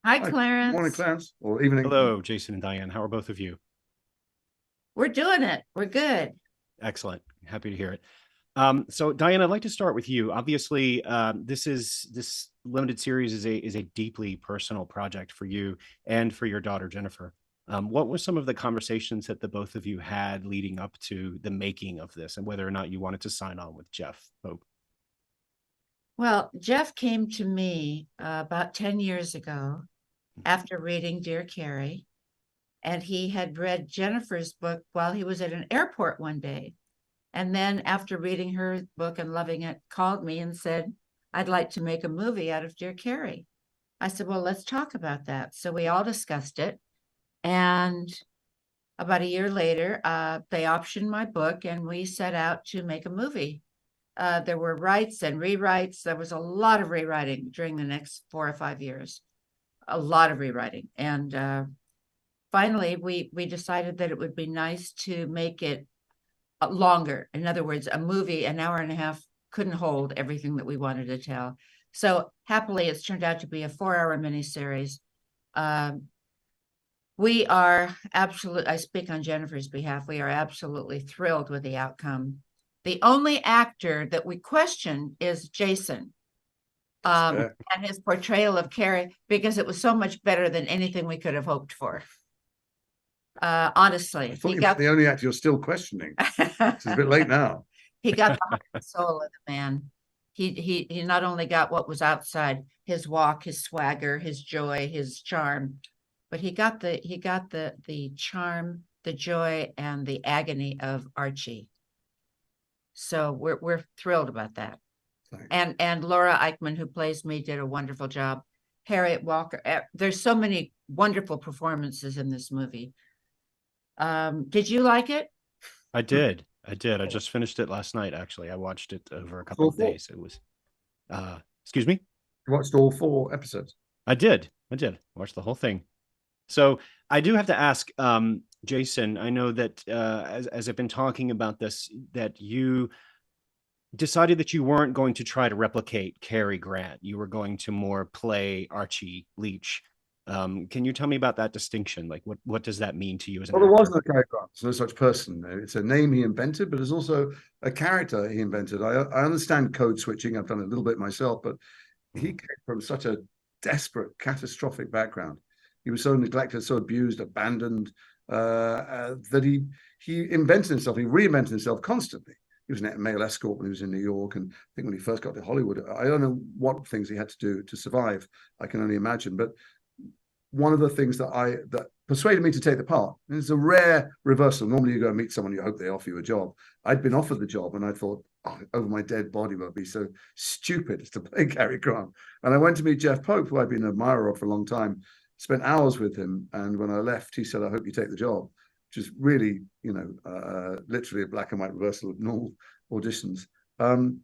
Hi, Hi, morning, Clarence. Clarence, or evening. Hello, Jason and Diane. How are both of you? We're doing it. We're good. Excellent. Happy to hear it. So, Diane, I'd like to start with you. Obviously, this limited series is a deeply personal project for you and for your daughter Jennifer. What were some of the conversations that the both of you had leading up to the making of this, and whether or not you wanted to sign on with Jeff Pope? Well, Jeff came to me about 10 years ago after reading Dear Carrie, and he had read Jennifer's book while he was at an airport one day. And then after reading her book and loving it, called me and said, I'd like to make a movie out of Dear Carrie. I said, well, let's talk about that. So we all discussed it. And about a year later, they optioned my book and we set out to make a movie. There were writes and rewrites. There was a lot of rewriting during the next 4 or 5 years, a lot of rewriting. And finally, we decided that it would be nice to make it longer. In other words, a movie, an hour and a half, couldn't hold everything that we wanted to tell. So happily, it's turned out to be a 4-hour miniseries. We are absolutely, I speak on Jennifer's behalf, we are absolutely thrilled with the outcome. The only actor that we question is Jason, and his portrayal of Cary, because it was so much better than anything we could have hoped for. Honestly, I thought you were the only actor you're still questioning. It's a bit late now. He got the heart and soul of the man. He not only got what was outside, his walk, his swagger, his joy, his charm, but he got the charm, the joy, and the agony of Archie. So we're thrilled about that. Thanks. And Laura Eichman, who plays me, did a wonderful job. Harriet Walker. There's so many wonderful performances in this movie. Did you like it? I did. I did. I just finished it last night, actually. I watched it over a couple of days. It was, excuse me? You watched all 4 episodes? I did. I watched the whole thing. So I do have to ask, Jason, I know that as I've been talking about this, that you decided that you weren't going to try to replicate Cary Grant. You were going to more play Archie Leach. Can you tell me about that distinction? Like, what does that mean to you as an Well, there was actor? no Cary Grant. There's no such person. It's a name he invented, but there's also a character he invented. I understand code switching. I've done a little bit myself, but he came from such a desperate, catastrophic background. He was so neglected, so abused, abandoned, that he invented himself. He reinvented himself constantly. He was a male escort when he was in New York, and I think when he first got to Hollywood, I don't know what things he had to do to survive. I can only imagine. But one of the things that persuaded me to take the part, and it's a rare reversal. Normally, you go and meet someone, you hope they offer you a job. I'd been offered the job, and I thought, oh, over my dead body, would be so stupid to play Cary Grant. And I went to meet Jeff Pope, who I'd been an admirer of for a long time. Spent hours with him, and when I left, he said, "I hope you take the job," which is really, literally a black and white reversal of normal auditions. And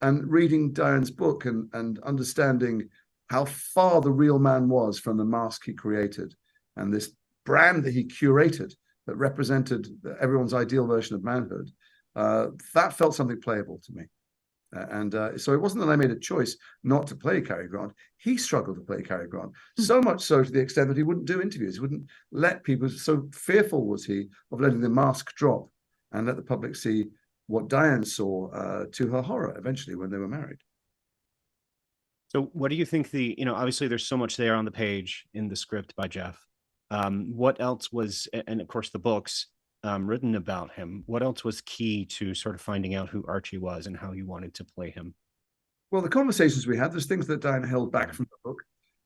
reading Diane's book and understanding how far the real man was from the mask he created and this brand that he curated that represented everyone's ideal version of manhood, that felt something playable to me. So it wasn't that I made a choice not to play Cary Grant. He struggled to play Cary Grant, so much so to the extent that he wouldn't do interviews. He wouldn't let people, so fearful was he of letting the mask drop and let the public see what Diane saw, to her horror eventually when they were married. So what do you think obviously there's so much there on the page in the script by Jeff. What else was, and of course the books written about him, what else was key to sort of finding out who Archie was and how you wanted to play him? Well, the conversations we had, there's things that Diane held back from the book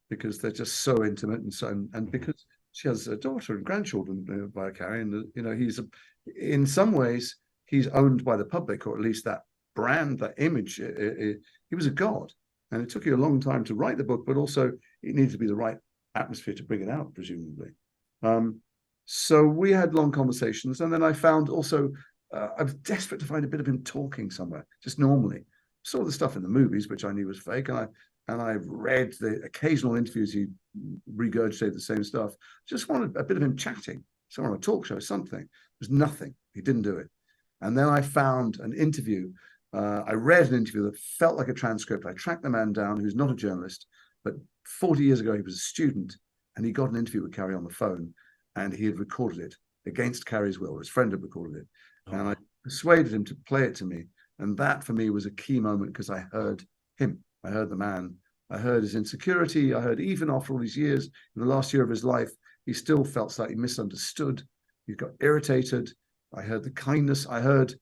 because they're just so intimate and because she has a daughter and grandchildren by Cary, and he's in some ways he's owned by the public, or at least that brand, that image. He was a god. And it took you a long time to write the book, but also it needed to be the right atmosphere to bring it out, presumably. So we had long conversations. And then I found also, I was desperate to find a bit of him talking somewhere, just normally. Saw the stuff in the movies, which I knew was fake. And I read the occasional interviews, he regurgitated the same stuff. Just wanted a bit of him chatting, someone on a talk show, something. There was nothing. He didn't do it. And then I found an interview. I read an interview that felt like a transcript. I tracked the man down, who's not a journalist, But 40 years ago, he was a student, and he got an interview with Cary on the phone, and he had recorded it against Cary's will. His friend had recorded it. Oh. And I persuaded him to play it to me. And that for me was a key moment, because I heard him. I heard the man. I heard his insecurity. I heard, even after all these years, in the last year of his life, he still felt slightly misunderstood. He got irritated. I heard the kindness. I heard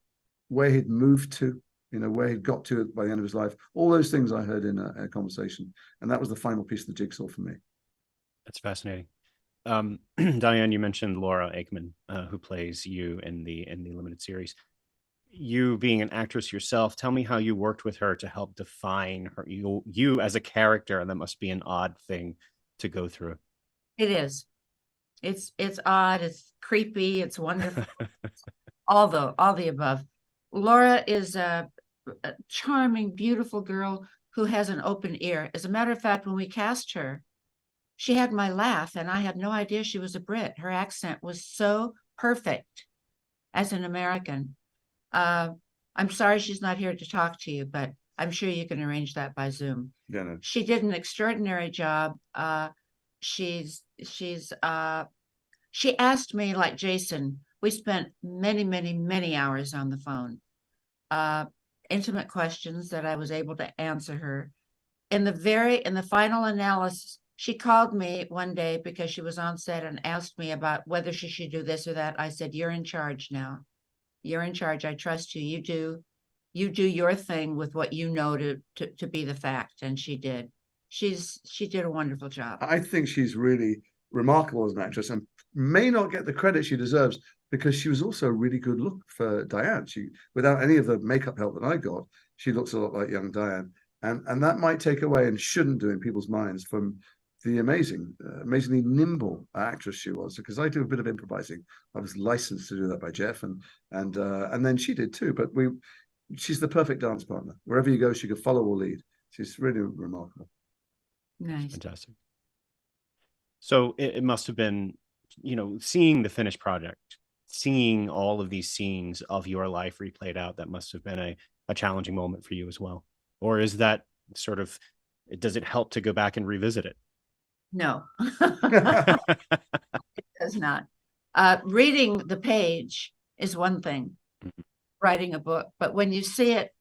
where he'd moved to, where he'd got to by the end of his life. All those things I heard in a conversation. And that was the final piece of the jigsaw for me. That's fascinating. Diane, you mentioned Laura Aikman, who plays you in the limited series. You being an actress yourself, tell me how you worked with her to help define her, you as a character, and that must be an odd thing to go through. It is. It's odd. It's creepy. It's wonderful. all the above. Laura is a charming, beautiful girl who has an open ear. As a matter of fact, when we cast her, she had my laugh, and I had no idea she was a Brit. Her accent was so perfect as an American. I'm sorry she's not here to talk to you, but I'm sure you can arrange that by Zoom. Yeah, no. She did an extraordinary job. She asked me, like Jason, we spent many, many, many hours on the phone. Intimate questions that I was able to answer her. In the final analysis, she called me one day because she was on set and asked me about whether she should do this or that. I said, "You're in charge now. You're in charge. I trust you. You do your thing with what you know to be the fact." And she did. She did a wonderful job. I think she's really remarkable as an actress, and may not get the credit she deserves, because she was also a really good look for Diane. She, without any of the makeup help that I got, she looks a lot like young Diane. And that might take away, and shouldn't do in people's minds, from the amazingly nimble actress she was. Because I do a bit of improvising. I was licensed to do that by Jeff, and then she did too. But she's the perfect dance partner. Wherever you go, she could follow or lead. She's really remarkable. Nice. Fantastic. So it must have been, seeing the finished project, seeing all of these scenes of your life replayed out, that must have been a challenging moment for you as well. Or is that sort of, does it help to go back and revisit it? No, it does not. Reading the page is one thing, writing a book, but when you see it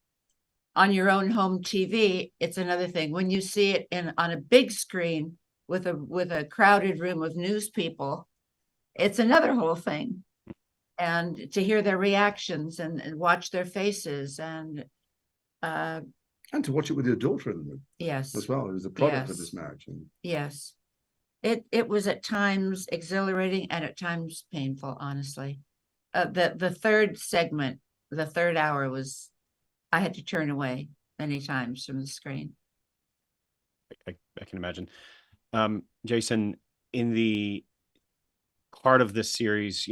on your own home TV, it's another thing. When you see it on a big screen with a crowded room of news people, it's another whole thing. And to hear their reactions and watch their faces and to watch it with your daughter in the room. Yes. As well. It was a product of Yes. this marriage. Yes. It was at times exhilarating and at times painful, honestly. The third segment, the third hour I had to turn away many times from the screen. I can imagine. Jason, in the part of this series,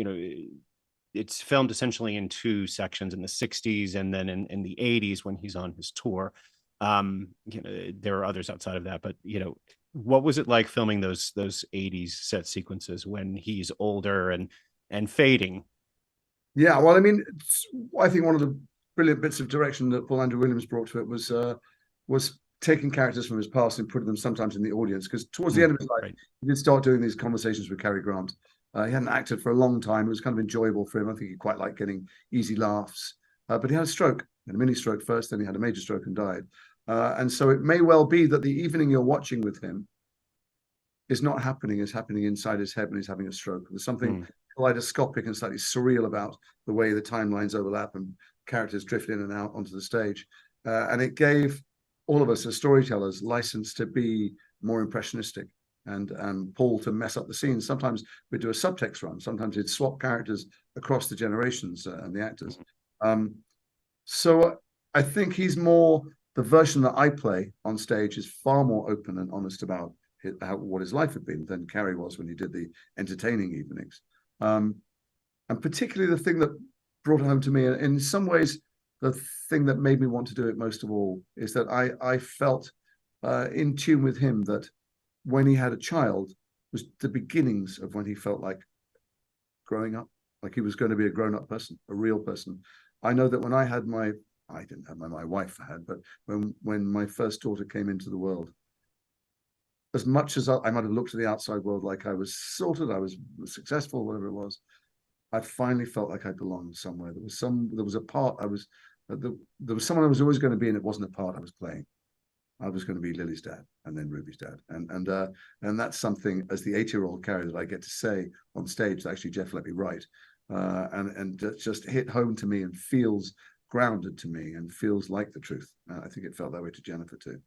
it's filmed essentially in two sections, in the 60s and then in the 80s when he's on his tour. There are others outside of that, but what was it like filming those 80s set sequences when he's older and fading? Yeah, well, I mean, I think one of the brilliant bits of direction that Paul Andrew Williams brought to it was taking characters from his past and putting them sometimes in the audience. Because towards the end of his life, right. He did start doing these conversations with Cary Grant. He hadn't acted for a long time. It was kind of enjoyable for him. I think he quite liked getting easy laughs. But he had a stroke, he had a mini stroke first, then he had a major stroke and died. And so it may well be that the evening you're watching with him is not happening, it's happening inside his head when he's having a stroke. There's something kaleidoscopic and slightly surreal about the way the timelines overlap and characters drift in and out onto the stage. And it gave all of us as storytellers license to be more impressionistic and Paul to mess up the scenes. Sometimes we'd do a subtext run. Sometimes he'd swap characters across the generations and the actors. So I think he's more, the version that I play on stage is far more open and honest about what his life had been than Cary was when he did the entertaining evenings. And particularly the thing that brought it home to me, in some ways, the thing that made me want to do it most of all is that I felt in tune with him that when he had a child was the beginnings of when he felt like growing up, like he was going to be a grown-up person, a real person. I know that when I didn't have my wife had, but when my first daughter came into the world, as much as I might have looked at the outside world like I was sorted, I was successful, whatever it was, I finally felt like I belonged somewhere. There was a part I was, there was someone I was always going to be, and it wasn't a part I was playing. I was going to be Lily's dad and then Ruby's dad. And that's something as the 8-year-old Cary that I get to say on stage that actually Jeff let me write. And just hit home to me and feels grounded to me and feels like the truth. I think it felt that way to Jennifer too.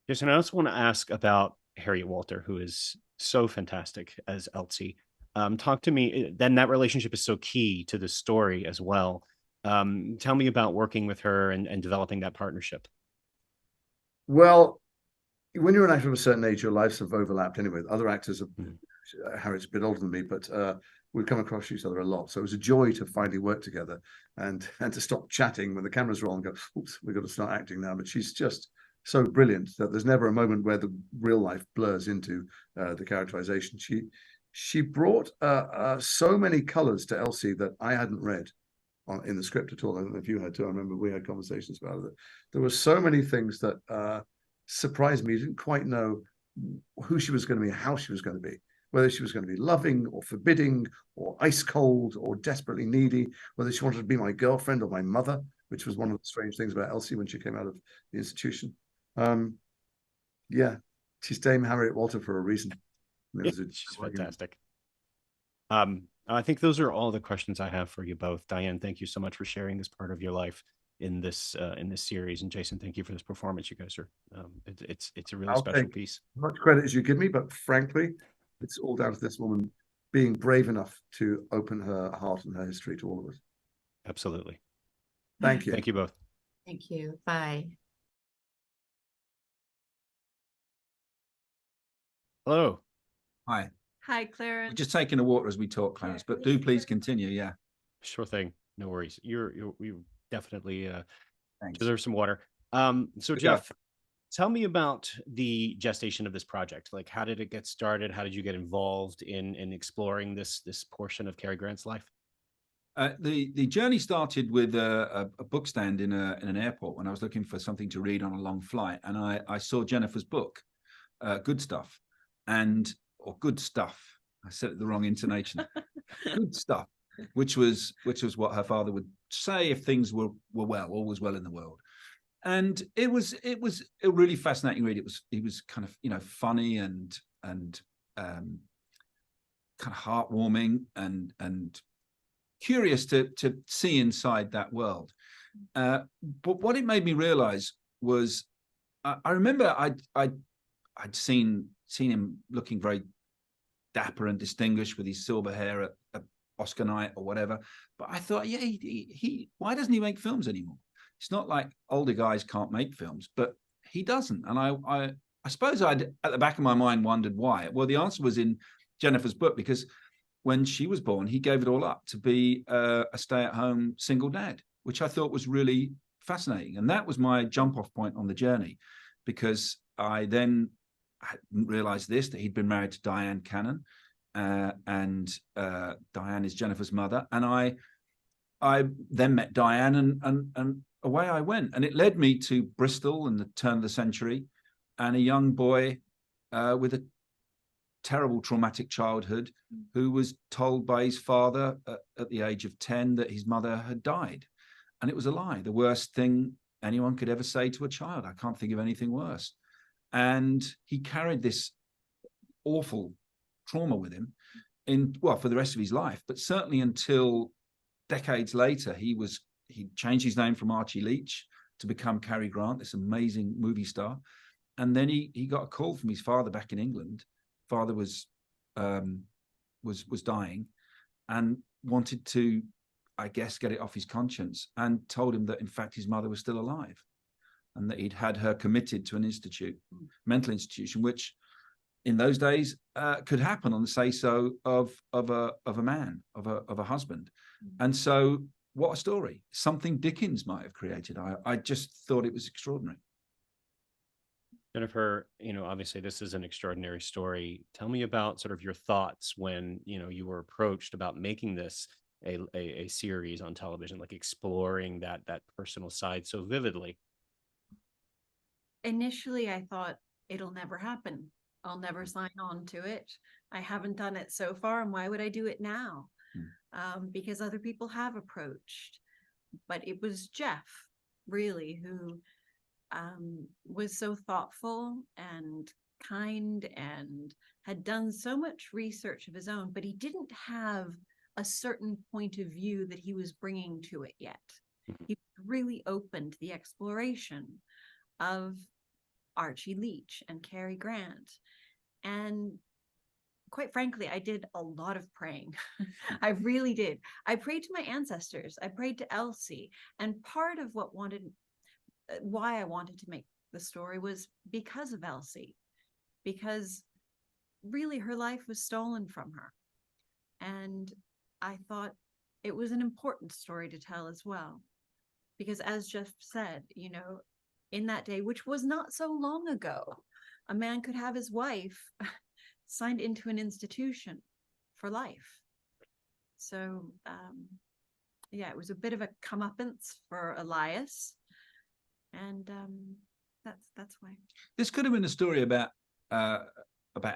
Jason, I also want to ask about Harriet Walter, who is so fantastic as Elsie. Talk to me, then that relationship is so key to the story as well. Tell me about working with her and developing that partnership. Well, when you're an actor of a certain age, your lives have overlapped anyway. Other actors, Harriet's a bit older than me, but we've come across each other a lot. So it was a joy to finally work together and to stop chatting when the cameras roll and go, oops, we've got to start acting now. But she's just so brilliant that there's never a moment where the real life blurs into the characterization. She brought so many colors to Elsie that I hadn't read in the script at all. I don't know if you had too. I remember we had conversations about it. There were so many things that surprised me. You didn't quite know who she was going to be, how she was going to be, whether she was going to be loving or forbidding or ice cold or desperately needy, whether she wanted to be my girlfriend or my mother, which was one of the strange things about Elsie when she came out of the institution. Yeah, she's Dame Harriet Walter for a reason. She's fantastic. I think those are all the questions I have for you both. Diane, thank you so much for sharing this part of your life in this series, and Jason, thank you for this performance. You guys are it's a really special piece. As much credit as you give me, but frankly, it's all down to this woman being brave enough to open her heart and her history to all of us. Absolutely. Thank you. Thank you both. Thank you. Bye. Hello. Hi. Hi, Clarence. We're just taking a water as we talk, Clarence, but do please continue. Yeah. Sure thing. No worries. You definitely Thanks. deserve some water. So Jeff, tell me about the gestation of this project. Like, how did it get started? How did you get involved in exploring this portion of Cary Grant's life? The journey started with a book stand in an airport when I was looking for something to read on a long flight, and I saw Jennifer's book, Good Stuff, or Good Stuff. I said it the wrong intonation. Good Stuff, which was what her father would say if things were well, all was well in the world. And it was a really fascinating read. He was kind of funny and kind of heartwarming and curious to see inside that world. But what it made me realize was I remember I'd seen him looking very dapper and distinguished with his silver hair at Oscar night or whatever. But I thought, yeah, he why doesn't he make films anymore? It's not like older guys can't make films, but he doesn't. And I suppose I'd at the back of my mind wondered why. Well, the answer was in Jennifer's book, because when she was born, he gave it all up to be a stay-at-home single dad, which I thought was really fascinating. And that was my jump-off point on the journey, because I then realized that he'd been married to Dyan Cannon, and Diane is Jennifer's mother. And I then met Diane, and away I went. And it led me to Bristol in the turn of the century, and a young boy with a terrible traumatic childhood who was told by his father at the age of 10 that his mother had died. And it was a lie, the worst thing anyone could ever say to a child. I can't think of anything worse. And he carried this awful trauma with him for the rest of his life, but certainly until decades later. He changed his name from Archie Leach to become Cary Grant, this amazing movie star. And then he got a call from his father back in England. Father was dying and wanted to, I guess, get it off his conscience, and told him that in fact his mother was still alive, and that he'd had her committed to an mental institution, which in those days could happen on the say-so of a man, of a husband. And so, what a story! Something Dickens might have created. I just thought it was extraordinary. Jennifer, obviously this is an extraordinary story. Tell me about sort of your thoughts when, you were approached about making this a series on television, like exploring that personal side so vividly. Initially, I thought it'll never happen. I'll never sign on to it. I haven't done it so far, and why would I do it now? Because other people have approached. But it was Jeff, really, who was so thoughtful and kind and had done so much research of his own, but he didn't have a certain point of view that he was bringing to it yet. He really opened the exploration of Archie Leach and Cary Grant. And quite frankly, I did a lot of praying. I really did. I prayed to my ancestors. I prayed to Elsie. And part of why I wanted to make the story was because of Elsie, because really her life was stolen from her. And I thought it was an important story to tell as well. Because as Jeff said, you know, in that day, which was not so long ago, a man could have his wife signed into an institution for life. So, yeah, it was a bit of a comeuppance for Elias. And that's why. This could have been a story about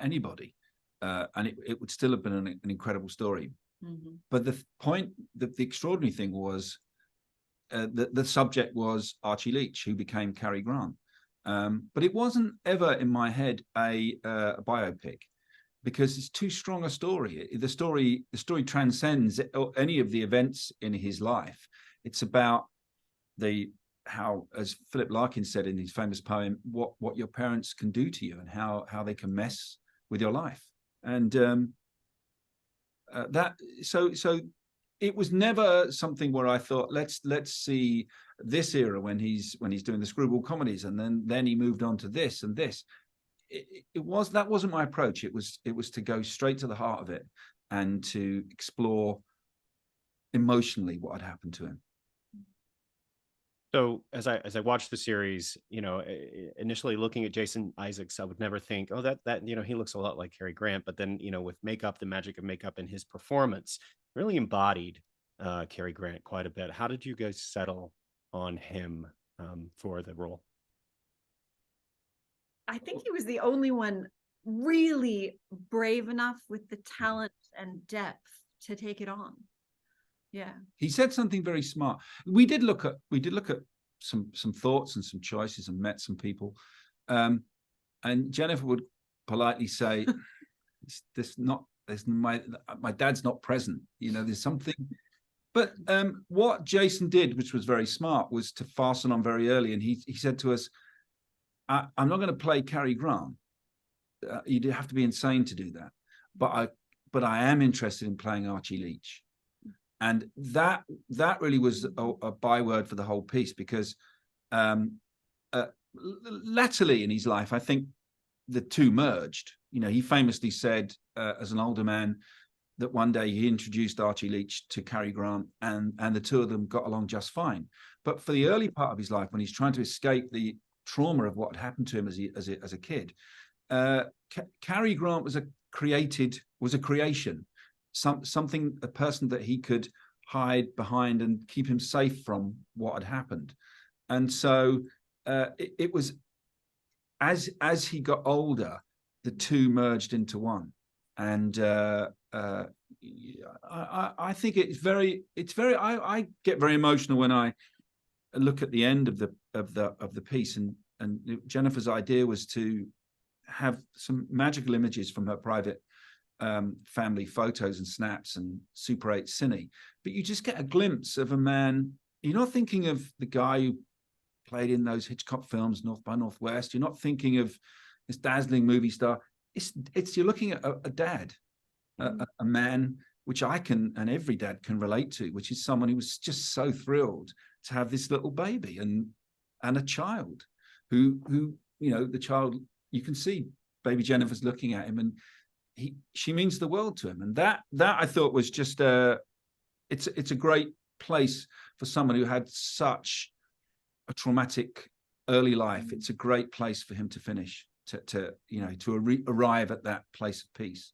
anybody, and it would still have been an incredible story. Mm-hmm. But the extraordinary thing was the subject was Archie Leach, who became Cary Grant. But it wasn't ever in my head a biopic, because it's too strong a story. The story transcends any of the events in his life. It's about how, as Philip Larkin said in his famous poem, what your parents can do to you and how they can mess with your life. And so it was never something where I thought, let's see this era when he's doing the screwball comedies, and then he moved on to this and this. That wasn't my approach. It was to go straight to the heart of it and to explore emotionally what had happened to him. So as I watched the series, you know, initially looking at Jason Isaacs, I would never think, oh, that you know, he looks a lot like Cary Grant. But then, you know, with makeup, the magic of makeup and his performance really embodied Cary Grant quite a bit. How did you guys settle on him for the role? I think he was the only one really brave enough with the talent and depth to take it on. Yeah. He said something very smart. We did look at some thoughts and some choices and met some people. And Jennifer would politely say, my dad's not present. You know, there's something. But what Jason did, which was very smart, was to fasten on very early. And he said to us, I'm not going to play Cary Grant. You'd have to be insane to do that. But I am interested in playing Archie Leach. And that really was a byword for the whole piece, because latterly in his life, I think the two merged. You know, he famously said as an older man that one day he introduced Archie Leach to Cary Grant, and the two of them got along just fine. But for the early part of his life, when he's trying to escape the trauma of what happened to him as a kid, Cary Grant was a creation. A person that he could hide behind and keep him safe from what had happened. And so it was as he got older, the two merged into one. And I think I get very emotional when I look at the end of the piece, and Jennifer's idea was to have some magical images from her private family photos and snaps and Super 8 cine, but you just get a glimpse of a man. You're not thinking of the guy who played in those Hitchcock films, North by Northwest. You're not thinking of this dazzling movie star. It's you're looking at a dad, a man, which I can, and every dad can relate to, which is someone who was just so thrilled to have this little baby and a child who you know, the child, you can see baby Jennifer's looking at him, and she means the world to him. And that I thought was just it's a great place for someone who had such a traumatic early life. It's a great place for him to finish, to arrive at that place of peace.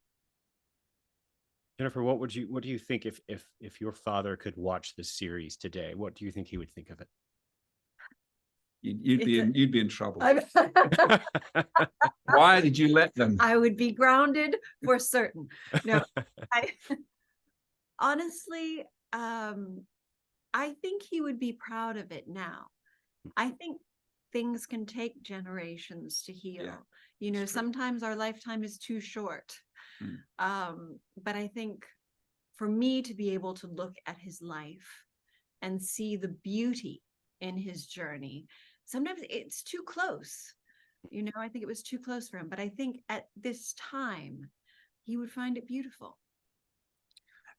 Jennifer, what do you think if your father could watch this series today? What do you think he would think of it? You'd be in trouble. I'm- Why did you let them? I would be grounded for certain. No, I honestly, I think he would be proud of it now. I think things can take generations to heal. Yeah, You know, it's true. sometimes our lifetime is too short. Mm. But I think for me to be able to look at his life and see the beauty in his journey, sometimes it's too close. You know, I think it was too close for him, but I think at this time he would find it beautiful.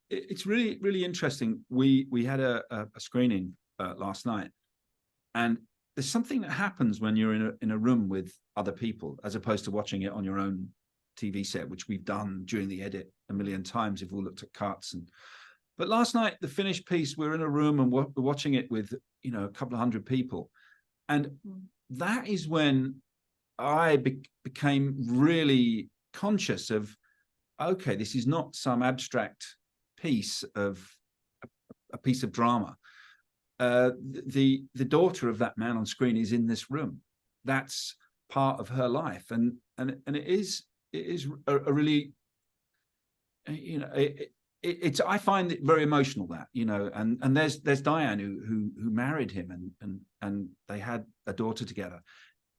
It's really, really interesting. We had a screening last night, and there's something that happens when you're in a room with other people, as opposed to watching it on your own TV set, which we've done during the edit a million times. If we looked at cuts but last night, the finished piece, we're in a room and we're watching it with, you know, a couple of hundred people, and that is when I became really conscious of, okay, this is not some abstract piece of a piece of drama. The daughter of that man on screen is in this room. That's part of her life, and it is a really, you know, it's I find it very emotional, that, you know, and there's Diane who married him and they had a daughter together.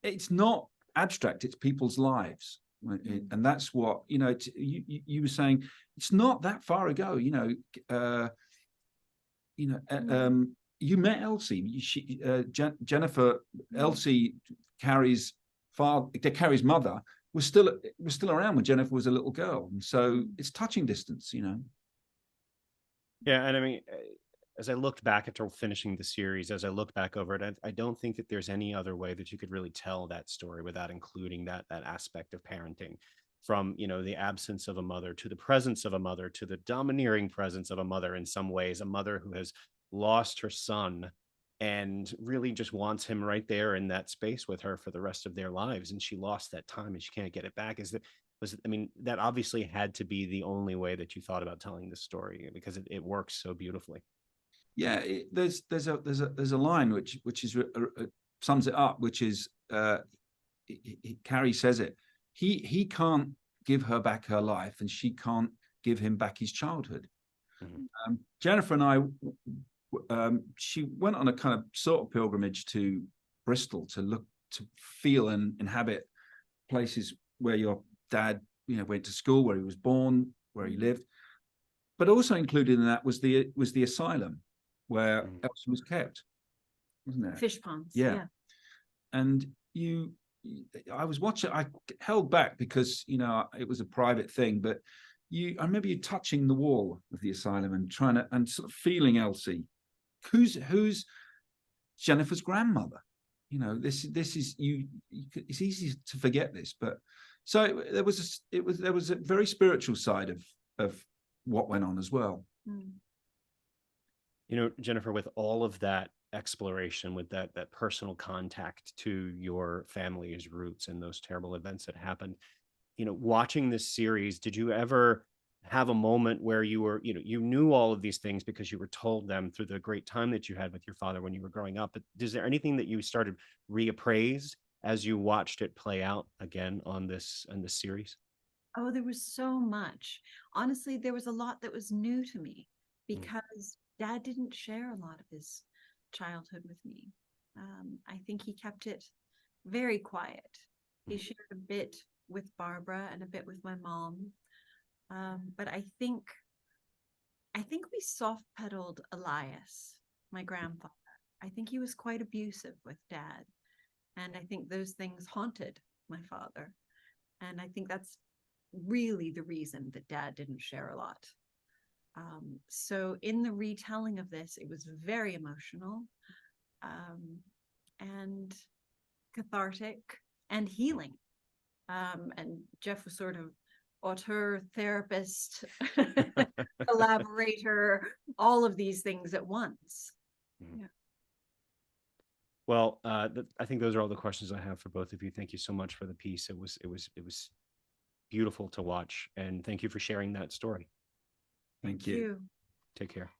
It's not abstract, it's people's lives. And that's what, you know, you were saying, it's not that far ago, you know. You met Elsie. Jennifer, Elsie, Cary's mother was still around when Jennifer was a little girl, and so it's touching distance, you know. Yeah, and I mean, as I looked back after finishing the series, as I look back over it, I don't think that there's any other way that you could really tell that story without including that aspect of parenting, from, you know, the absence of a mother to the presence of a mother to the domineering presence of a mother in some ways, a mother who has lost her son and really just wants him right there in that space with her for the rest of their lives, and she lost that time and she can't get it back. I mean, that obviously had to be the only way that you thought about telling this story, because it works so beautifully. Yeah, there's a line which is sums it up, which is Cary says it. He can't give her back her life, and she can't give him back his childhood. Mm-hmm. Jennifer and I, she went on a kind of sort of pilgrimage to Bristol to feel and inhabit places where your dad, you know, went to school, where he was born, where he lived. But also included in that was the asylum where Elsie was kept, wasn't it? Fish ponds. Yeah. And I was watching, I held back because, you know, it was a private thing, but I remember you touching the wall of the asylum and trying to, and sort of feeling Elsie, who's Jennifer's grandmother. You know, this is it's easy to forget this, but so there was a very spiritual side of what went on as well. You know, Jennifer, with all of that exploration, with that personal contact to your family's roots and those terrible events that happened, you know, watching this series, did you ever have a moment where you were, you know, you knew all of these things because you were told them through the great time that you had with your father when you were growing up, but is there anything that you started reappraised as you watched it play out again on this series? Oh, there was so much. Honestly, there was a lot that was new to me because Dad didn't share a lot of his childhood with me. I think he kept it very quiet. He shared a bit with Barbara and a bit with my mom. But I think we soft pedaled Elias, my grandfather. I think he was quite abusive with Dad. And I think those things haunted my father. And I think that's really the reason that Dad didn't share a lot. So in the retelling of this, it was very emotional and cathartic and healing. And Jeff was sort of auteur, therapist, collaborator, all of these things at once. Yeah. Well, I think those are all the questions I have for both of you. Thank you so much for the piece. It was beautiful to watch, and thank you for sharing that story. Thank you. Take care.